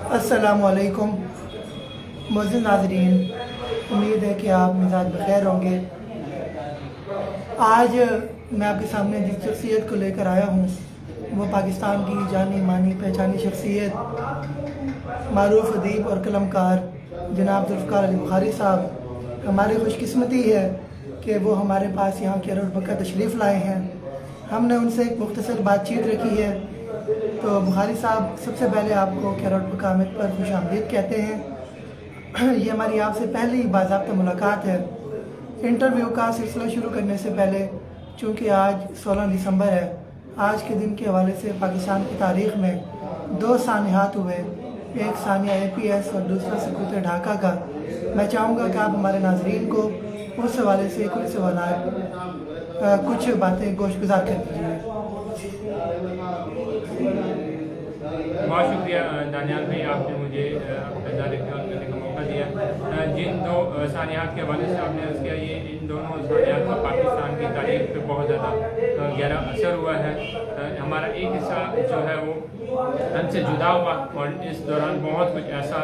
अस्सलामु अलैकुम मोअज़्ज़िज़ नाज़रीन, उम्मीद है कि आप मिजाज बखैर होंगे। आज मैं आपके सामने जिस शख्सियत को लेकर आया हूँ वो पाकिस्तान की जानी मानी पहचानी शख्सियत, मारूफ अदीब और कलमकार जनाब ज़ुल्फ़िकार अली बुखारी साहब। हमारी खुशकिस्मती है कि वो हमारे पास यहाँ के रोड बक्का तशरीफ़ लाए हैं। हमने उनसे एक मुख्तसर बातचीत रखी है। तो बुखारी साहब, सबसे पहले आपको कैरोट मकामित पर खुश आमदीद कहते हैं। ये हमारी आपसे पहली बाज़ाब्ता मुलाकात है। इंटरव्यू का सिलसिला शुरू करने से पहले, चूँकि आज 16 दिसंबर है, आज के दिन के हवाले से पाकिस्तान की तारीख़ में 2 सानियात हुए, एक सानिया APS और दूसरा सकूत ढाका का। मैं चाहूँगा कि आप हमारे नाज़रीन को उस हवाले से कुछ बातें गोशगुजार कर दीजिए। बहुत शुक्रिया दानियाल भाई, आपने मुझे ख्याल करने का मौका दिया। जिन 2 सानियात के हवाले से आपने अर्ज़ किया, ये इन दोनों सानियात का पाकिस्तान की तारीख़ पर बहुत ज़्यादा गहरा असर हुआ है। हमारा एक हिस्सा जो है वो हमसे जुदा हुआ और इस दौरान बहुत कुछ ऐसा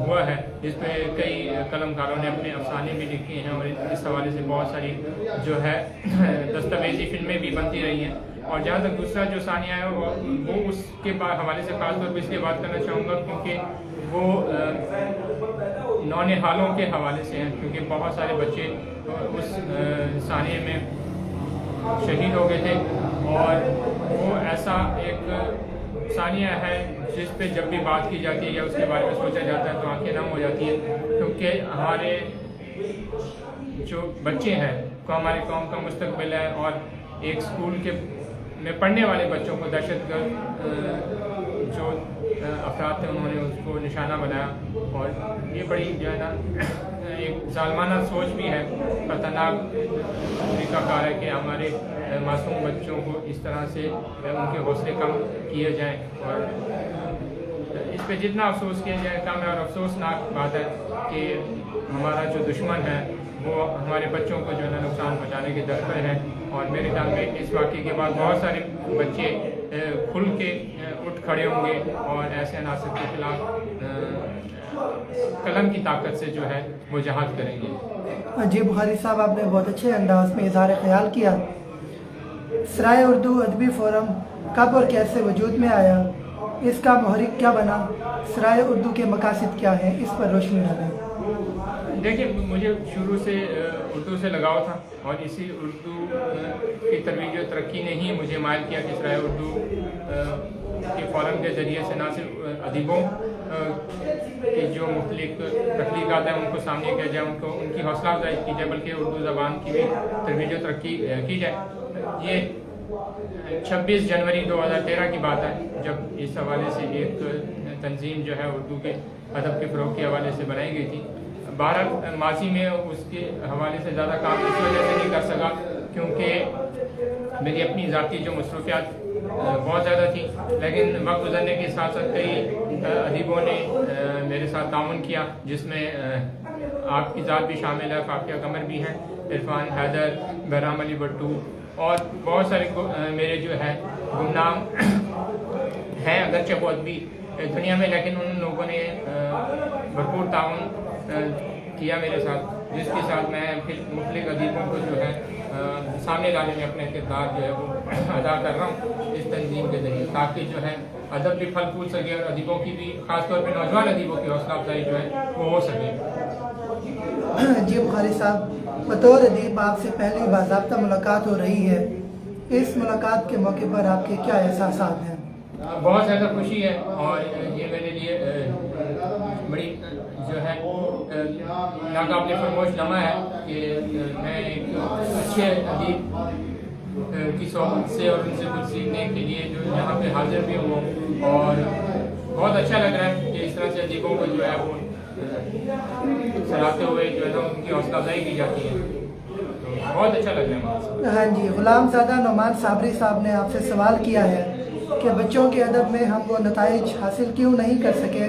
हुआ है जिस पे कई कलमकारों ने अपने अफसाने भी लिखे हैं और इस हवाले से बहुत सारी जो है दस्तावेजी फिल्में भी बनती रही हैं। और जहाँ तक दूसरा जो सानिया है वो उसके हवाले से ख़ास तौर पर इसलिए बात करना चाहूँगा क्योंकि वो नौनिहालों के हवाले से हैं, क्योंकि बहुत सारे बच्चे उस सानिए में शहीद हो गए थे। और वो ऐसा एक सानिया है जिस पे जब भी बात की जाती है या उसके बारे में सोचा जाता है तो आंखें नम हो जाती है, क्योंकि हमारे जो बच्चे हैं को हमारी कौम का मुस्तकबिल है। और एक स्कूल के में पढ़ने वाले बच्चों को दहशतगर्द जो अफराद थे उन्होंने उसको निशाना बनाया। और ये बड़ी जो है ना एक जालमाना सोच भी है, खतरनाक तरीक़ाकार है कि हमारे मासूम बच्चों को इस तरह से उनके हौसले कम किए जाएं। और इस पे जितना अफसोस किया जाए कम है। और अफसोसनाक बात है कि हमारा जो दुश्मन है वो हमारे बच्चों को जो है ना नुकसान पहुँचाने के दर पर है। और मेरे ख्याल में इस वाक़े के बाद बहुत सारे बच्चे खुल के उठ खड़े होंगे और ऐसे अनासर के खिलाफ कलम की ताकत से जो है वो जहाद करेंगे। जी बुखारी साहब, आपने बहुत अच्छे अंदाज में इज़हार ख्याल किया। सराय उर्दू अदबी फोरम कब और कैसे वजूद में आया, इसका मुहर्रिक क्या बना, सराय उर्दू के मकासद क्या हैं, इस पर रोशनी डालें। देखिए, मुझे शुरू से उर्दू से लगाव था और इसी उर्दू की तरवीज और तरक्की ने ही मुझे मायल किया कि सराय उर्दू के फ़ोरम के ज़रिए से न सिर्फ अदीबों की जो मुख्तलिफ तख्लीक़ात हैं उनको सामने किया जाए, उनको उनकी हौसला अफजाई की जाए, बल्कि उर्दू ज़बान की भी तरवीज और तरक्की की जाए। ये 26 जनवरी 2013 की बात है जब इस हवाले से एक तंजीम जो है उर्दू के अदब के फ़रोग़ के हवाले से बनाई गई थी। भारत माजी में उसके हवाले से ज़्यादा काम इस वजह से नहीं कर सका क्योंकि मेरी अपनी ज़ाती जो मसरूफ़ियात बहुत ज़्यादा थी, लेकिन वक्त गुजरने के साथ साथ कई अदीबों ने मेरे साथ ताउन किया, जिसमें आपकी ज़ात भी शामिल है, फाकिया कमर भी हैं, इरफान हैदर, बहराम अली भट्टू और बहुत सारे मेरे जो है गुमनाम हैं अगरचे बहुत भी दुनिया में, लेकिन उन लोगों ने भरपूर ताउन किया मेरे साथ, जिसके साथ मैं फिर मुख्तलिफ अदीबों को जो है सामने लाने में अपने किरदार जो है वो अदा कर रहा हूँ इस तंजीम के ज़रिए, ताकि जो है अदब भी फल फूल सके और अदीबों की भी, ख़ासतौर पर नौजवान अदीबों की हौसला अफजाई जो है वो हो सके। जी बुखारी साहब, बतौर अदीब आपसे पहली बाज़ाब्ता मुलाकात हो रही है। इस मुलाकात के मौके पर आपके क्या एहसासात हैं? बहुत ज़्यादा खुशी है और ये मेरे लिए बड़ी जो है नाकाबिल फरमोश लम्हा है कि मैं एक अच्छे अदीब की सोबत से और उनसे कुछ सीखने के लिए जो यहाँ पे हाजिर भी हूँ। और बहुत अच्छा लग रहा है कि इस तरह से अदीबों को जो है वो सराहते हुए जो है ना उनकी हौसला अफजाई की जाती है, तो बहुत अच्छा लग रहा है। हाँ जी, ग़ुलामज़ादा नोमान साबरी साहब ने आपसे सवाल किया है कि बच्चों के अदब में हम वो नताइज हासिल क्यों नहीं कर सके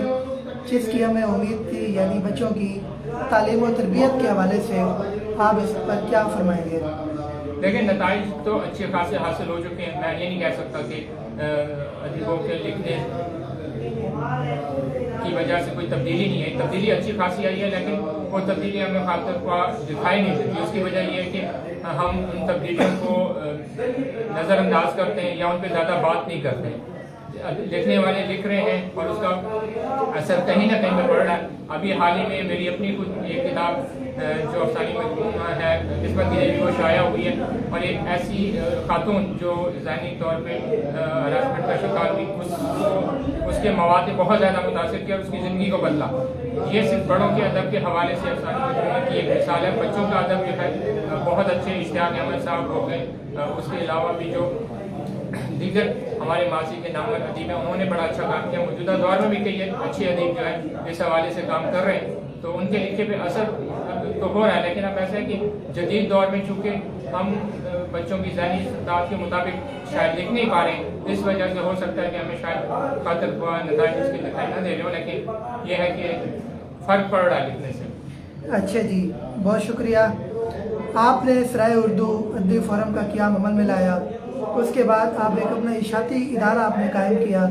जिसकी हमें उम्मीद थी, यानी बच्चों की तालीम और तरबियत के हवाले से आप इस पर क्या फरमाएंगे? देखिए, नताइज तो अच्छे खासे हासिल हो चुके हैं। मैं ये नहीं कह सकता कि अदीबों के लिखने की वजह से कोई तब्दीली नहीं है। तब्दीली अच्छी खासी आई है, लेकिन वो तब्दीली हमें खास तौर पर दिखाई नहीं देती। उसकी वजह ये है कि हम उन तब्दीलियों को नज़रअंदाज करते हैं या उन पर ज़्यादा बात नहीं करते हैं। लिखने वाले लिख रहे हैं और उसका असर कहीं ना कहीं पे पड़ रहा है। अभी हाल ही में मेरी अपनी कुछ एक किताब जो अफसानी मजमूआ है किस्मत की देवी, वो शाया हुई है, और एक ऐसी खातून जो ज़हनी तौर पे हरासमेंट का शिकार हुई, उसके मवाद ने बहुत ज़्यादा मुतासिर किया और उसकी ज़िंदगी को बदला। ये सिर्फ बड़ों के अदब के हवाले से अफसानी मजमूआ की एक मिसाल है। बच्चों का अदब जो है बहुत अच्छे इश्तियाक अहमद साहब हो गए, उसके अलावा भी जो दीगर हमारे मासी के नामवर अदीब हैं उन्होंने बड़ा अच्छा काम किया। मौजूदा दौर में भी कई अच्छे अदीब जो है इस हवाले से काम कर रहे हैं, तो उनके लिखे पे असर तो हो रहा है। लेकिन अब ऐसा है कि जदीद दौर में चूँकि हम बच्चों की ज़हनी इस्तेदाद के मुताबिक शायद लिख नहीं पा रहे हैं, इस वजह से हो सकता है कि हमें शायद खातर हुआ नताइज इसके दिखाई ना दे रहे हो, लेकिन यह है कि फ़र्क पड़ रहा है लिखने से। अच्छा जी, बहुत शुक्रिया। आपने सराय उर्दू अदबी फोरम का क़याम अमल में लाया, उसके बाद आप एक अपना इशाती इदारा आपने कायम किया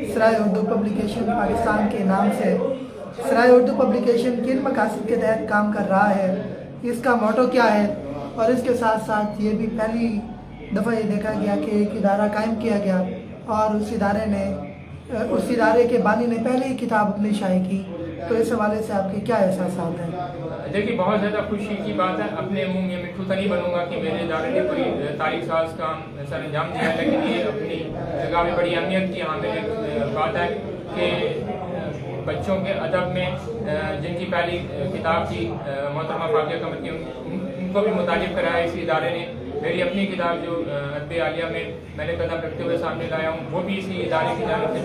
सराय उर्दू पब्लिकेशन पाकिस्तान के नाम से। सराय उर्दू पब्लिकेशन किन मकासद के तहत काम कर रहा है, इसका मोटो क्या है, और इसके साथ साथ ये भी पहली दफ़ा ये देखा गया कि एक इदारा कायम किया गया और उस इदारे के बानी ने पहले ही किताब अपनी शाये की, तो इस हवाले से आपके क्या एहसास हैं? देखिए, बहुत ज़्यादा खुशी की बात है। अपने मुंह में मिट्ठू तो नहीं बनूंगा कि मेरे इदारे ने कोई तारीख साज काम सर अंजाम दिया है, लेकिन ये अपनी जगह में बड़ी अहमियत की हामिल बात है कि बच्चों के अदब में जिनकी पहली किताब थी मोहतरमा फाकिया कमर की, उनको भी मुतालिब कराया इस इदारे ने। मेरी अपनी किताब जो अदब आलिया में मैंने कदम रखते हुए सामने लाया हूँ, वो भी इसी इदारे की जानिब से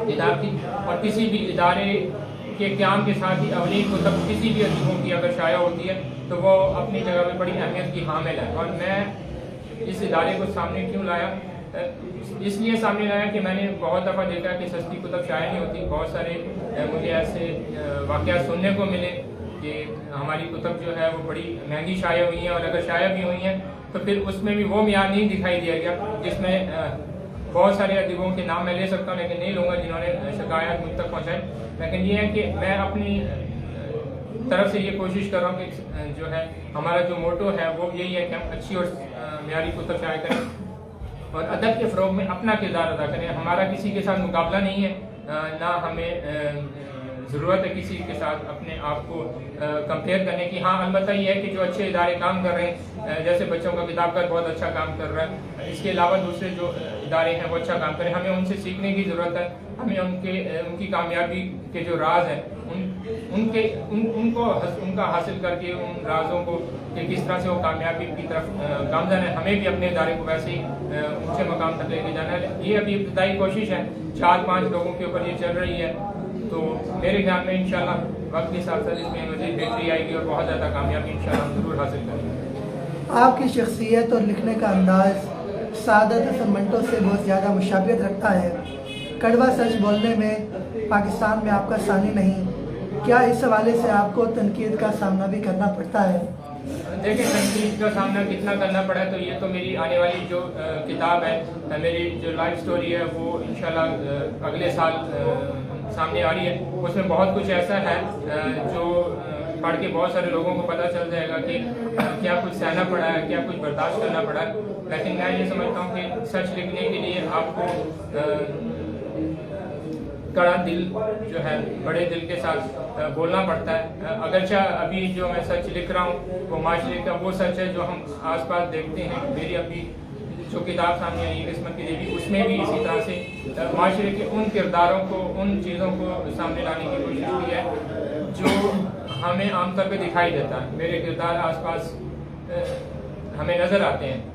किताब थी। और किसी भी इदारे के क़याम के साथ ही अवली को तब किसी भी अदीबों की अगर शाया होती है तो वो अपनी जगह में बड़ी अहमियत की हामिल है। और मैं इस इदारे को सामने क्यों लाया, इसलिए सामने लाया कि मैंने बहुत दफ़ा देखा कि सस्ती कुतब शाया नहीं होती। बहुत सारे मुझे ऐसे वाक़यात सुनने को मिले कि हमारी कुतब जो है वो बड़ी महंगी शाया हुई हैं, और अगर शाया भी हुई हैं तो फिर उसमें भी वो मियार नहीं दिखाई दिया गया जिसमें बहुत सारे अदीबों के नाम मैं ले सकता हूँ, लेकिन नहीं लूँगा जिन्होंने शिकायत मुझ तक पहुँचाई। लेकिन ये है कि मैं अपनी तरफ से ये कोशिश कर रहा हूँ कि जो है हमारा जो मोटो है वो यही है कि हम अच्छी और मियारी कुतब शाया करें और अदब के फ़रोग में अपना किरदार अदा करें। हमारा किसी के साथ मुकाबला नहीं है, ना हमें ज़रूरत है किसी के साथ अपने आप को कंपेयर करने की। हाँ, अलबत्ता ये है कि जो अच्छे इदारे काम कर रहे हैं, जैसे बच्चों का किताब घर बहुत अच्छा काम कर रहा है, इसके अलावा दूसरे जो इदारे हैं वो अच्छा काम करें, हमें उनसे सीखने की ज़रूरत है। हमें उनकी कामयाबी के जो राज हैं उनका हासिल करके उन राजों को कि किस तरह से वो कामयाबी की तरफ गामजन है, हमें भी अपने इदारे को वैसे ही ऊँचे मकाम तक लेके जाना है। ये अभी इब्तदाई कोशिश है, 4-5 लोगों के ऊपर ये चल रही है, तो मेरे ख्याल में इंशाल्लाह वक्त के साथ साथ इसमें मज़ीद बेहतरी आएगी और बहुत ज़्यादा कामयाबी इंशाल्लाह हम ज़रूर हासिल करेंगे। आपकी शख्सियत और लिखने का अंदाज़ सादत हसन मंटो से बहुत ज़्यादा मुशाबियत रखता है। कड़वा सच बोलने में पाकिस्तान में आपका सानी नहीं, क्या इस हवाले से आपको तनकीद का सामना भी करना पड़ता है? देखिए, तनकीद का सामना कितना करना पड़ा, तो ये तो मेरी आने वाली जो किताब है, मेरी जो लाइफ स्टोरी है, वो इंशाल्लाह अगले साल सामने आ रही है। उसमें बहुत कुछ ऐसा है जो पढ़ के बहुत सारे लोगों को पता चल जाएगा कि क्या कुछ सहना पड़ा है, क्या कुछ बर्दाश्त करना पड़ा है। लेकिन मैं ये समझता हूँ कि सच लिखने के लिए आपको कड़ा दिल जो है, बड़े दिल के साथ बोलना पड़ता है। अगरचा अभी जो मैं सच लिख रहा हूँ वो माशरे का वो सच है जो हम आसपास देखते हैं। मेरी अभी जो किताब सामने आई किस्मत की देवी, उसमें भी इसी तरह से माशरे के उन किरदारों को, उन चीज़ों को सामने लाने की कोशिश की है जो हमें आमतौर पे दिखाई देता है। मेरे किरदार आसपास हमें नज़र आते हैं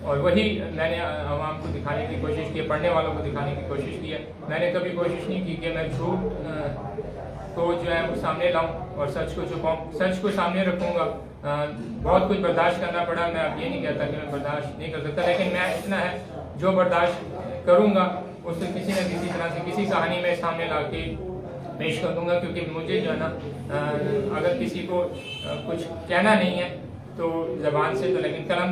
और वही मैंने आवाम को दिखाने की कोशिश की है, पढ़ने वालों को दिखाने की कोशिश की है। मैंने कभी कोशिश नहीं की कि मैं झूठ को जो है वो सामने लाऊं और सच को छुपाऊं। सच को सामने रखूंगा। बहुत कुछ बर्दाश्त करना पड़ा, मैं अब ये नहीं कहता कि मैं बर्दाश्त नहीं कर सकता, लेकिन मैं इतना है जो बर्दाश्त करूंगा उससे किसी न किसी तरह से किसी कहानी में सामने ला के पेश कर दूंगा। क्योंकि मुझे जो है ना, अगर किसी को कुछ कहना नहीं है तो ज़बान से तो, लेकिन कलम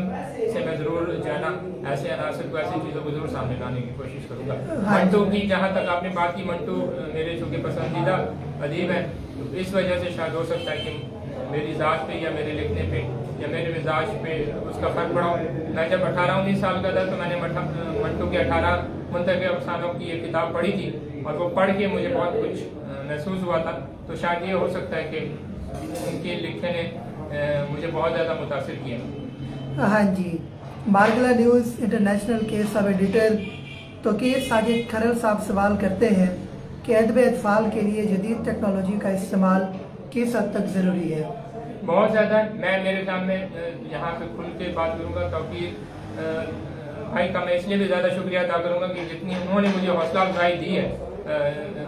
से मैं ज़रूर जो है ना ऐसे अनासर को, ऐसी चीज़ों को ज़रूर सामने लाने की कोशिश करूँगा। मंटू की जहाँ तक आपने बात की, मंटू मेरे चूँकि पसंदीदा अदीब है, तो इस वजह से शायद हो सकता है कि मेरी ज़ात पे या मेरे लिखने पे या मेरे मिजाज पे उसका फ़र्क पड़ा। मैं जब 18-19 साल का था तो मैंने मंटू के 18 मुंतखब अफसानों की ये किताब पढ़ी थी, और वो पढ़ के मुझे बहुत कुछ महसूस हुआ था। तो शायद ये हो सकता है कि उनके लिखने ने मुझे बहुत ज़्यादा मुतासिर किया। हाँ जी, बारगला न्यूज़ इंटरनेशनल के सब एडिटर तो के साजिद खरल साहब सवाल करते हैं कि अदब अतफाल के लिए जदीद टेक्नोलॉजी का इस्तेमाल किस हद तक ज़रूरी है? बहुत ज़्यादा। मैं मेरे ख्याल में यहाँ पे खुल के बात करूँगा, क्योंकि भाई का मैं इसलिए भी ज़्यादा शुक्रिया अदा करूँगा कि जितनी उन्होंने मुझे हौसला अफजाई दी है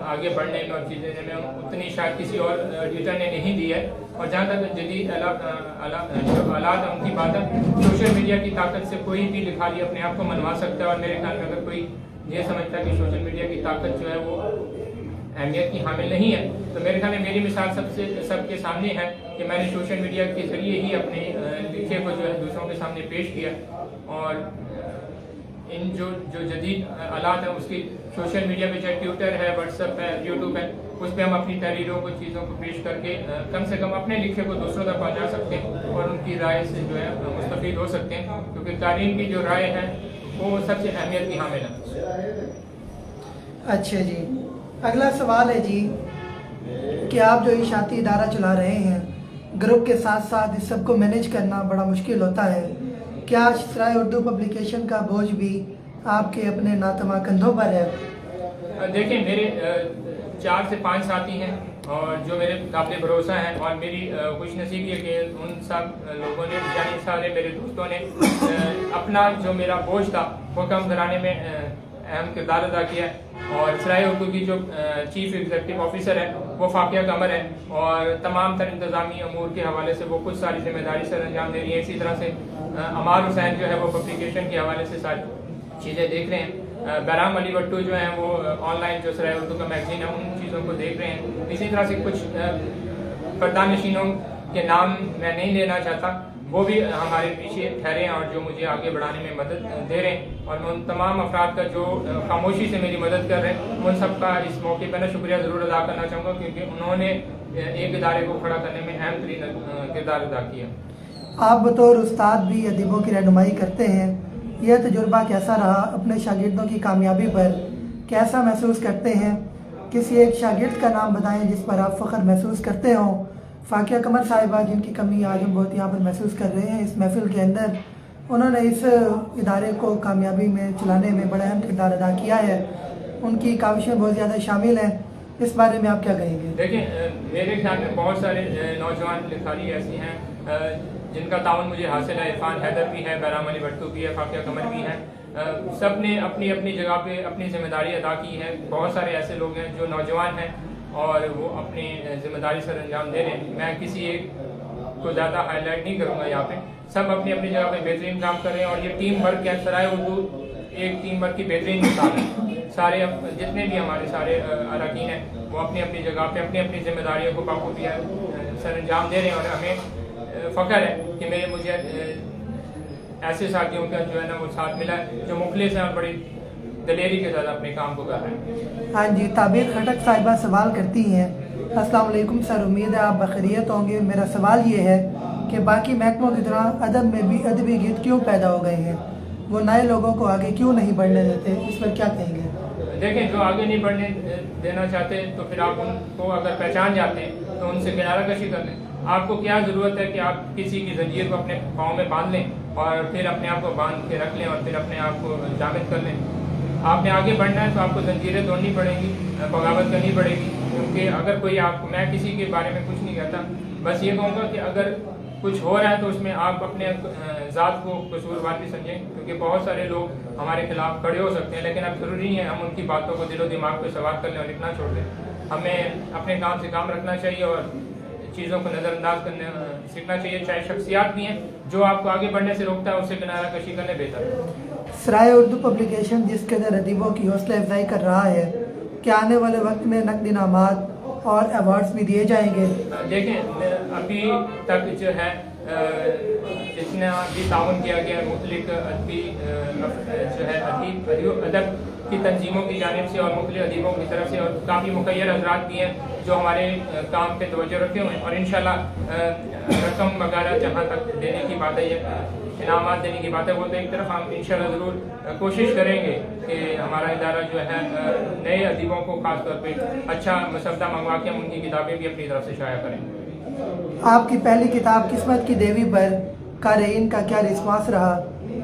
आगे बढ़ने में और चीज़ें में, उतनी शायद किसी और एडिटर ने नहीं दी है। और जहाँ तक जदीद आलात उनकी बात है, सोशल मीडिया की ताकत से कोई भी लिखारी अपने आप को मनवा सकता है। और मेरे ख्याल में अगर कोई ये समझता है कि सोशल मीडिया की ताकत जो है वो अहमियत की हामिल नहीं है, तो मेरे ख्याल में मेरी मिसाल सबके सामने है कि मैंने सोशल मीडिया के ज़रिए ही अपने लिखे को जो है दूसरों के सामने पेश किया। और इन जो जदीद आलात हैं उसकी सोशल मीडिया पे, चाहे ट्विटर है, व्हाट्सएप है, यूट्यूब है, उस पर हम अपनी तहरीरों को, चीज़ों को पेश करके कम से कम अपने लिखे को दूसरों तक पहुँचा सकते हैं और उनकी राय से जो है मुस्तफ़ीद हो सकते हैं, क्योंकि तारीन की जो राय है वो सबसे अहमियत की हामिल है। अच्छा जी, अगला सवाल है जी कि आप जो इशाती इदारा चला रहे हैं, ग्रुप के साथ साथ इस सब को मैनेज करना बड़ा मुश्किल होता है। क्या सराय उर्दू पब्लिकेशन का बोझ भी आपके अपने नातमा कंधों पर है? देखिए, मेरे 4 से 5 साथी हैं और जो मेरे काबिल भरोसा हैं, और मेरी खुश नसीबी है कि उन सब लोगों ने, यानी सारे मेरे दोस्तों ने अपना जो मेरा बोझ था वो कम कराने में अहम किरदार अदा किया है। और सराय उर्दू की जो चीफ एग्जीक्यूटिव ऑफिसर है वो फाकिया कमर है, और तमाम तर इंतज़ामी अमूर के हवाले से वो कुछ सारी जिम्मेदारी सर अंजाम दे रही है। इसी तरह से अमार हुसैन जो है वो पब्लिकेशन के हवाले से सारी चीज़ें देख रहे हैं। बहराम अली भट्टू जो हैं वो ऑनलाइन जो सराय उर्दू का मैगजीन है उन चीज़ों को देख रहे हैं। इसी तरह से कुछ पर्दानशीनों के नाम मैं नहीं लेना चाहता, वो भी हमारे पीछे ठहरे हैं और जो मुझे आगे बढ़ाने में मदद दे रहे हैं। और मैं उन तमाम अफराद का जो खामोशी से मेरी मदद कर रहे हैं उन सब का इस मौके पर ना शुक्रिया ज़रूर अदा करना चाहूँगा, क्योंकि उन्होंने एक इदारे को खड़ा करने में अहम तरीन किरदार अदा किया। आप बतौर उस्ताद भी अदीबों की रहनुमाई करते हैं, यह तजुर्बा कैसा रहा? अपने शागिर्दों की कामयाबी पर कैसा महसूस करते हैं? किसी एक शागिर्द का नाम बताएं जिस पर आप फ़ख्र महसूस करते हों। फाकिया कमर साहिबा, जिनकी कमी आज हम बहुत यहाँ पर महसूस कर रहे हैं इस महफिल के अंदर, उन्होंने इस इदारे को कामयाबी में चलाने में बड़ा अहम किरदार अदा किया है। उनकी काविशें बहुत ज़्यादा शामिल हैं, इस बारे में आप क्या कहेंगे? देखिए, मेरे ख्याल में बहुत सारे नौजवान लिखारी ऐसी हैं जिनका ताउन मुझे हासिल है। इरफान हैदर भी है, बहराम अली भट्टू भी है, फाकिया कमर भी हैं। सब ने अपनी अपनी जगह पे अपनी जिम्मेदारी अदा की है। बहुत सारे ऐसे लोग हैं जो नौजवान हैं और वो अपनी जिम्मेदारी सर अंजाम दे रहे हैं। मैं किसी एक को ज़्यादा हाईलाइट नहीं करूँगा यहाँ पे, सब अपनी अपनी जगह पे बेहतरीन काम कर रहे हैं। और ये टीम वर्क है, सराय उर्दू एक टीम वर्क की बेहतरीन मिसाल है। सारे जितने भी हमारे सारे अरकान हैं वो अपनी अपनी जगह पे अपनी अपनी जिम्मेदारियों को बखूबी सर अंजाम दे रहे हैं। और हमें फ़ख्र है कि मुझे ऐसे साथियों का जो है ना वो साथ मिला है जो मुखलिस हैं और बड़ी दलेरी के साथ अपने काम को कर रहे हैं। हाँ जी, ताबीर खटक साहिबा सवाल करती हैं, अस्सलाम वालेकुम सर, उम्मीद है आप बखैरियत होंगे। मेरा सवाल ये है कि बाकी महकमों की तरह अदब में भी अदबी गीत क्यों पैदा हो गए हैं? वो नए लोगों को आगे क्यों नहीं बढ़ने देते? इस पर क्या कहेंगे? देखें, जो आगे नहीं बढ़ने देना चाहते तो फिर आप उनको अगर पहचान जाते हैं तो उनसे किनारा कशी कर लें। आपको क्या ज़रूरत है कि आप किसी की जंजीर को अपने पाँव में बांध लें और फिर अपने आप को बांध के रख लें और फिर अपने आप को जामिद कर लें? आपने आगे बढ़ना है तो आपको जंजीरें तोड़नी पड़ेंगी, बगावत करनी पड़ेगी। क्योंकि अगर कोई आपको, मैं किसी के बारे में कुछ नहीं कहता, बस ये कहूँगा कि अगर कुछ हो रहा है तो उसमें आप अपने ज़ात को कसूरवार भी समझें, क्योंकि बहुत सारे लोग हमारे खिलाफ खड़े हो सकते हैं, लेकिन अब ज़रूरी नहीं है हम उनकी बातों को दिलो दिमाग पे सवार कर लें और लिखना छोड़ दें। हमें अपने काम से काम रखना चाहिए और चीज़ों को नज़रअंदाज करने सीखना चाहिए। चाहे शख्सियात भी हैं जो आपको आगे बढ़ने से रोकता है, उससे किनारा कशी करने बेहतर है। सराय उर्दू पब्लिकेशन जिस कदर अदीबों की हौसला अफजाई कर रहा है, क्या आने वाले वक्त में नकदी इनामात और अवार्ड्स भी दिए जाएंगे? देखें, अभी तक जो है جتنا بھی تعاون کیا گیا مختلف ادبی جو ہے ادب کی تنظیموں کی جانب سے اور مختلف ادیبوں کی طرف سے، اور کافی مخیر حضرات بھی ہیں جو ہمارے کام پہ توجہ رکھے ہوئے ہیں، اور انشاءاللہ رقم وغیرہ جہاں تک دینے کی بات ہے، انعامات دینے کی بات ہے، وہ تو ایک طرف ہم انشاءاللہ ضرور کوشش کریں گے کہ ہمارا ادارہ جو ہے نئے ادیبوں کو خاص طور پہ اچھا مسودہ منگوا کے ہم ان کی کتابیں بھی اپنی طرف سے شائع کریں گے۔ آپ کی پہلی کتاب قسمت کی دیوی پر قارئین کا کیا رسپانس رہا،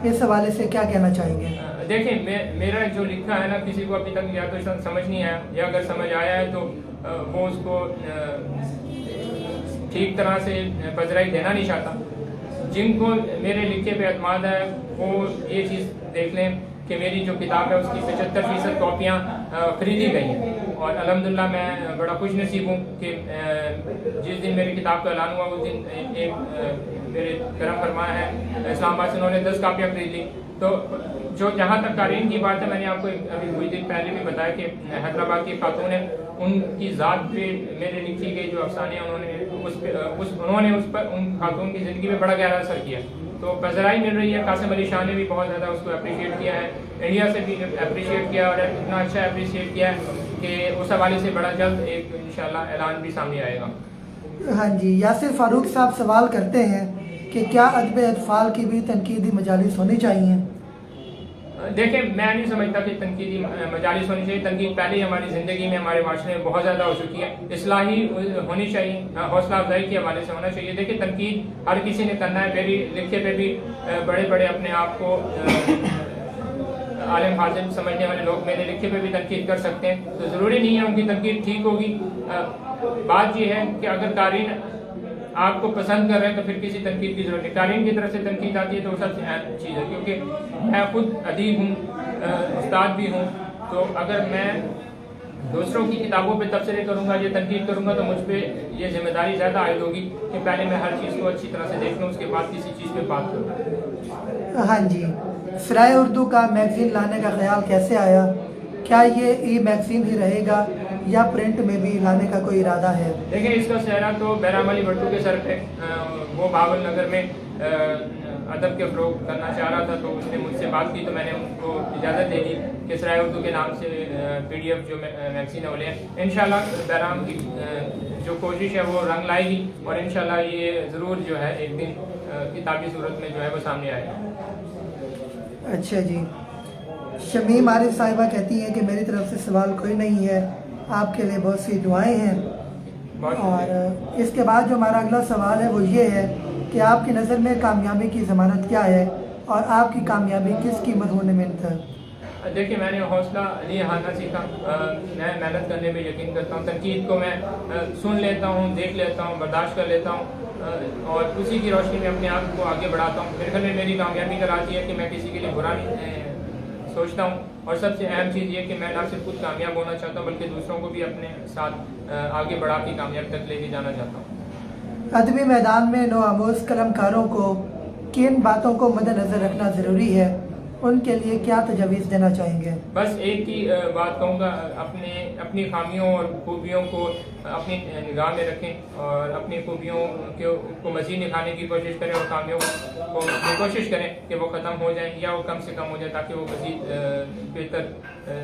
اس حوالے سے کیا کہنا چاہیں گے؟ دیکھیں میرا جو لکھا ہے نا، کسی کو ابھی تک یا تو سمجھ نہیں آیا، یا اگر سمجھ آیا ہے تو وہ اس کو ٹھیک طرح سے پذیرائی دینا نہیں چاہتا۔ جن کو میرے لکھے پہ اعتماد ہے وہ یہ چیز دیکھ لیں کہ میری جو کتاب ہے اس کی 75% کاپیاں خریدی گئی ہیں، اور الحمدللہ میں بڑا خوش نصیب ہوں کہ جس دن میری کتاب کا اعلان ہوا اس دن ایک میرے کرم فرما ہے اسلام آباد سے، انہوں نے 10 کاپیاں خرید لی۔ تو جو جہاں تک قارئین کی بات ہے، میں نے آپ کو ابھی کچھ دن پہلے بھی بتایا کہ حیدرآباد کی خاتون ہے، ان کی ذات پہ میرے لکھی گئی جو افسانے ہیں انہوں نے اس پر ان خاتون کی زندگی میں بڑا گہرا اثر کیا، تو پذیرائی مل رہی ہے۔ قاسم علی شاہ نے بھی بہت زیادہ اس کو اپریشیٹ کیا ہے، انڈیا سے بھی اپریشیٹ کیا، اور اتنا اچھا اپریشیٹ کیا ہے کہ اس حوالے سے بڑا جلد ایک انشاءاللہ اعلان بھی سامنے آئے گا۔ ہاں جی، یاسر فاروق صاحب سوال کرتے ہیں کہ کیا ادب اطفال کی بھی تنقیدی مجالس ہونی چاہیے؟ دیکھیں میں نہیں سمجھتا کہ تنقیدی مجالس ہونی چاہیے، تنقید پہلے ہی ہماری زندگی میں ہمارے معاشرے میں بہت زیادہ ہو چکی ہے، اصلاحی ہونی چاہیے، حوصلہ افزائی کے حوالے سے ہونا چاہیے۔ دیکھیں تنقید ہر کسی نے کرنا ہے، میری لکھے پہ بھی بڑے بڑے اپنے آپ کو عالم فاضل سمجھنے والے لوگ میرے لکھے پہ بھی تنقید کر سکتے ہیں، تو ضروری نہیں ہے ان کی تنقید ٹھیک ہوگی۔ بات یہ ہے کہ اگر قارئین آپ کو پسند کر رہے ہیں تو پھر کسی تنقید کی ضرورت نہیں، قارئین کی طرف سے تنقید آتی ہے تو وہ سب سے اہم چیز ہے، کیونکہ میں خود ادیب ہوں، استاد بھی ہوں، تو اگر میں دوسروں کی کتابوں پہ تبصرے کروں گا یا تنقید کروں گا تو مجھ پہ یہ ذمہ داری زیادہ عائد ہوگی کہ پہلے میں ہر چیز کو اچھی طرح سے دیکھ لوں، اس کے بعد کسی چیز پہ بات کروں۔ ہاں جی، سرائے اردو کا میگزین لانے کا خیال کیسے آیا؟ کیا یہ ای میگزین ہی رہے گا یا پرنٹ میں بھی لانے کا کوئی ارادہ ہے؟ دیکھیں اس کا سہرا تو بہرام علی بھٹو کے سر پہ، وہ بابل نگر میں ادب کے فروغ کرنا چاہ رہا تھا، تو اس نے مجھ سے بات کی تو میں نے ان کو اجازت دے دی کہ سرائے اردو کے نام سے PDF جو میگزین ہے وہ لیں۔ انشاءاللہ بہرام کی جو کوشش ہے وہ رنگ لائے گی، اور انشاءاللہ یہ ضرور جو ہے ایک دن کتابی صورت میں جو ہے وہ سامنے آئے گا۔ اچھا جی، شمیم عارف صاحبہ کہتی ہیں کہ میری طرف سے سوال کوئی نہیں ہے، آپ کے لیے بہت سی دعائیں ہیں، اور اس کے بعد جو ہمارا اگلا سوال ہے وہ یہ ہے کہ آپ کی نظر میں کامیابی کی ضمانت کیا ہے، اور آپ کی کامیابی کس کی مدہون منت ہے؟ دیکھیں میں نے حوصلہ نہیں ہارنا سیکھا، میں محنت کرنے میں یقین کرتا ہوں، تنقید کو میں سن لیتا ہوں، دیکھ لیتا ہوں، برداشت کر لیتا ہوں، اور اسی کی روشنی میں اپنے آپ کو آگے بڑھاتا ہوں۔ میرے خیال میں میری کامیابی کا راز یہ ہے کہ میں کسی کے لیے برا نہیں سوچتا ہوں، اور سب سے اہم چیز یہ کہ میں نہ صرف خود کامیاب ہونا چاہتا ہوں بلکہ دوسروں کو بھی اپنے ساتھ آگے بڑھا کے کامیاب تک لے کے جانا چاہتا ہوں۔ ادبی میدان میں نوآموز قلم کاروں کو کن باتوں کو مد نظر رکھنا ضروری ہے، ان کے لیے کیا تجاویز دینا چاہیں گے؟ بس ایک ہی بات کہوں گا، اپنی خامیوں اور خوبیوں کو اپنی نگاہ میں رکھیں، اور اپنی خوبیوں کو مزید نکھارنے کی کوشش کریں، اور خامیوں کو کوشش کریں کہ وہ ختم ہو جائیں یا وہ کم سے کم ہو جائیں، تاکہ وہ مزید بہتر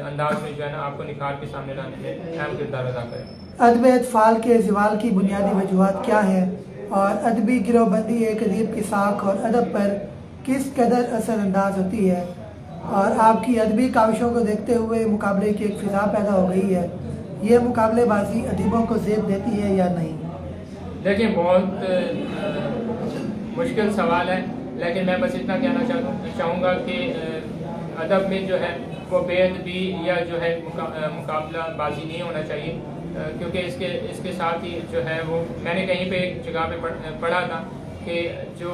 انداز میں جو ہے نا آپ کو نکھار کے سامنے لانے میں اہم کردار ادا کریں۔ ادب اطفال کے زوال کی بنیادی وجوہات کیا ہیں، اور ادبی گروہ بندی ایک ادیب کی ساکھ اور ادب پر کس قدر اثر انداز ہوتی ہے، اور آپ کی ادبی کاوشوں کو دیکھتے ہوئے مقابلے کی ایک فضا پیدا ہو گئی ہے، یہ مقابلے بازی ادیبوں کو زیب دیتی ہے یا نہیں؟ دیکھیں بہت مشکل سوال ہے، لیکن میں بس اتنا کہنا چاہوں گا کہ ادب میں جو ہے وہ بے ادبی یا جو ہے مقابلہ بازی نہیں ہونا چاہیے، کیونکہ اس کے ساتھ ہی جو ہے وہ میں نے کہیں پہ ایک جگہ پہ پڑھا تھا کہ جو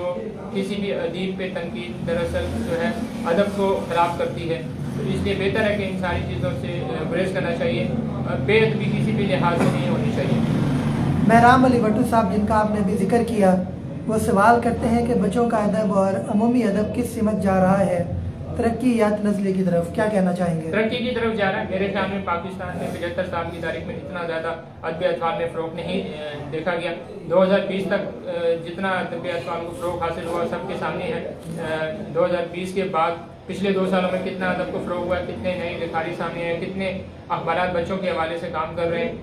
کسی بھی ادیب پہ تنقید دراصل جو ہے ادب کو خراب کرتی ہے، تو اس لیے بہتر ہے کہ ان ساری چیزوں سے گریز کرنا چاہیے، بے ادبی کسی بھی لحاظ سے نہیں ہونی چاہیے۔ بہرام علی بھٹو صاحب جن کا آپ نے بھی ذکر کیا، وہ سوال کرتے ہیں کہ بچوں کا ادب اور عمومی ادب کس سمت جا رہا ہے، तरक्की या तनज़्ज़ुल की तरफ, क्या कहना चाहेंगे? तरक्की की तरफ जा रहा है। मेरे ख्याल में पाकिस्तान में 75 साल की तारीख में इतना ज़्यादा अदब अतवाल में फ़रोग़ नहीं देखा गया। 2020 तक जितना अदब अतवाल को फ़रोग़ हासिल हुआ सबके सामने है। 2020 के बाद पिछले 2 सालों में कितना अदब को फ़रोग़ हुआ, कितने नए लिखारी सामने हैं, कितने अखबारात बच्चों के हवाले से काम कर रहे हैं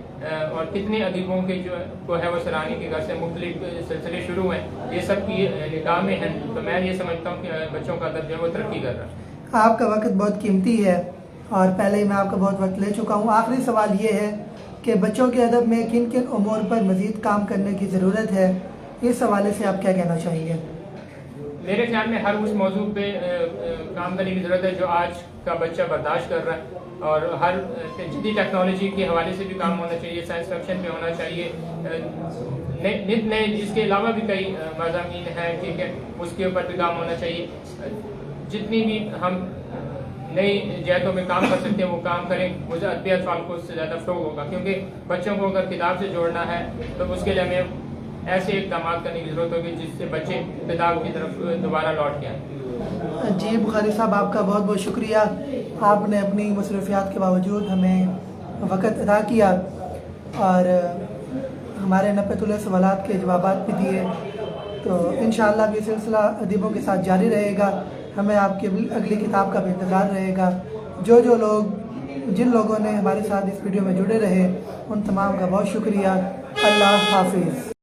और कितने अदीबों के जो को है वो सराहने के घर से मुख्तलिफ सिलसिले शुरू हुए। ये सब की निगाह में है, तो मैं ये समझता हूँ कि बच्चों का अदब जो है वो तरक्की कर रहा है। आपका वक्त बहुत कीमती है और पहले ही मैं आपका बहुत वक्त ले चुका हूँ। आखिरी सवाल ये है कि बच्चों के अदब में किन किन उमूर पर मज़ीद काम करने की ज़रूरत है, इस हवाले से आप क्या कहना चाहेंगे? मेरे ख्याल में हर उस मौजू पे काम करने की ज़रूरत है जो आज का बच्चा बर्दाश्त कर रहा है, और हर जदीद टेक्नोलॉजी के हवाले से भी काम होना चाहिए, साइंस फिक्शन पे होना चाहिए, नित नए इसके अलावा भी कई मज़ामीन हैं, ठीक है, उसके ऊपर भी काम होना चाहिए। जितनी भी हम नई जहतों में काम कर सकते हैं वो काम करें। मुझे अदब अतवाल को उससे ज़्यादा फ़रोग़ होगा, क्योंकि बच्चों को अगर किताब से जोड़ना है तो उसके लिए हमें ऐसे इक़दाम करने की ज़रूरत होगी जिससे बच्चे किताब की तरफ दोबारा लौट के आएँ। जी बुखारी साहब, आपका बहुत बहुत शुक्रिया। आपने अपनी मसरूफियात के बावजूद हमें वक़्त अदा किया और हमारे 90 सवालात के जवाबात भी दिए। तो इंशाअल्लाह ये सिलसिला अदीबों के साथ जारी रहेगा। हमें आपकी अगली किताब का भी इंतज़ार रहेगा। जिन लोगों ने हमारे साथ इस वीडियो में जुड़े रहे उन तमाम का बहुत शुक्रिया। अल्लाह हाफिज़।